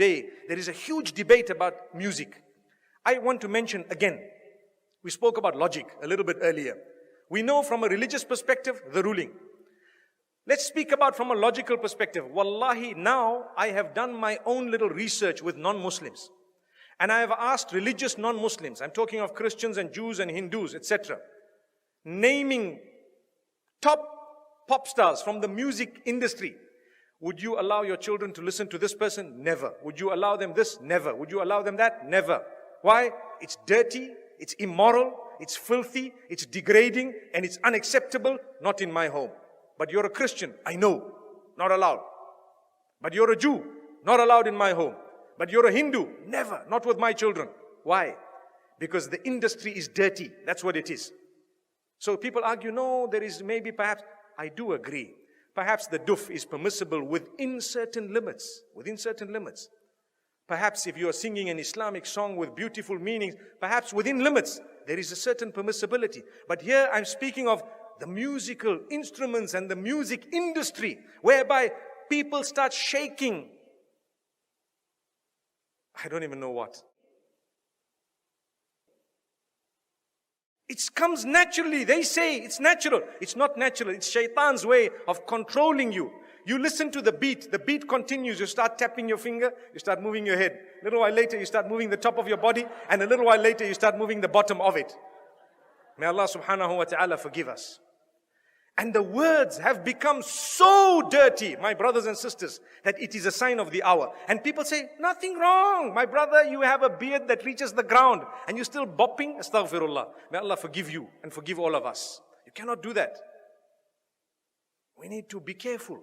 today, there is a huge debate about music. I want to mention again, we spoke about logic a little bit earlier. We know from a religious perspective, the ruling. Let's speak about from a logical perspective. Wallahi, now I have done my own little research with non-Muslims. And I have asked religious non-Muslims, I'm talking of Christians and Jews and Hindus, etc., naming top pop stars from the music industry. Would you allow your children to listen to this person? Never. Would you allow them this? Never. Would you allow them that? Never. Why? It's dirty, it's immoral, it's filthy, it's degrading, and it's unacceptable. Not in my home. But you're a Christian, I know, not allowed. But you're a Jew, not allowed in my home. But you're a Hindu, never, not with my children. Why? Because the industry is dirty. That's what it is. So people argue, no, there is maybe perhaps, I do agree. Perhaps the duf is permissible within certain limits. Within certain limits. Perhaps if you are singing an Islamic song with beautiful meanings, perhaps within limits, there is a certain permissibility. But here I'm speaking of the musical instruments and the music industry, whereby people start shaking. I don't even know what. It comes naturally. They say it's natural. It's not natural. It's shaitan's way of controlling you. You listen to the beat continues. You start tapping your finger, you start moving your head. A little while later, you start moving the top of your body, and a little while later, you start moving the bottom of it. May Allah subhanahu wa ta'ala forgive us. And the words have become so dirty, my brothers and sisters, that it is a sign of the hour. And people say, nothing wrong. My brother, you have a beard that reaches the ground and you're still bopping. Astaghfirullah. May Allah forgive you and forgive all of us. You cannot do that. We need to be careful.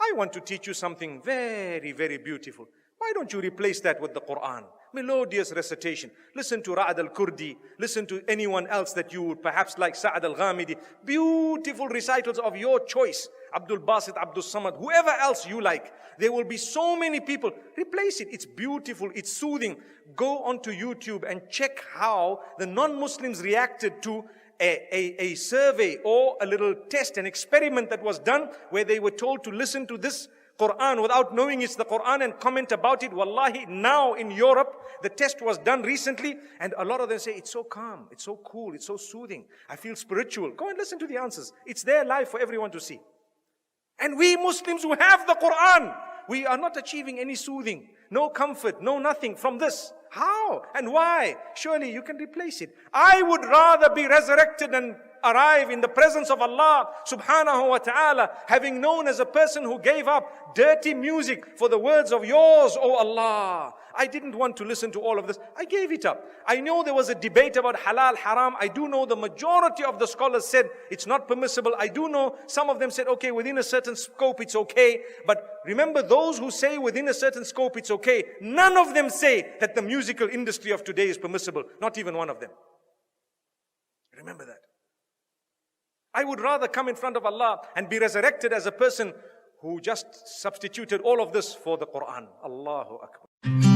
I want to teach you something very, very beautiful. Why don't you replace that with the Quran? Melodious recitation. Listen to Ra'ad al-Kurdi. Listen to anyone else that you would perhaps like, Sa'ad al-Ghamidi. Beautiful recitals of your choice. Abdul Basit, Abdul Samad, whoever else you like. There will be so many people. Replace it. It's beautiful. It's soothing. Go onto YouTube and check how the non-Muslims reacted to a survey or a little test, an experiment that was done where they were told to listen to this Quran without knowing it's the Quran and comment about it. Wallahi, now in Europe, the test was done recently and a lot of them say, it's so calm, it's so cool, it's so soothing. I feel spiritual. Go and listen to the answers. It's there live for everyone to see. And we Muslims who have the Quran, we are not achieving any soothing, no comfort, no nothing from this. How and why? Surely you can replace it. I would rather be resurrected and arrive in the presence of Allah subhanahu wa ta'ala, having known as a person who gave up dirty music for the words of yours, O Allah. I didn't want to listen to all of this. I gave it up. I know there was a debate about halal, haram. I do know the majority of the scholars said it's not permissible. I do know some of them said, okay, within a certain scope it's okay. But remember, those who say within a certain scope it's okay, none of them say that the musical industry of today is permissible. Not even one of them. Remember that. I would rather come in front of Allah and be resurrected as a person who just substituted all of this for the Quran. Allahu Akbar.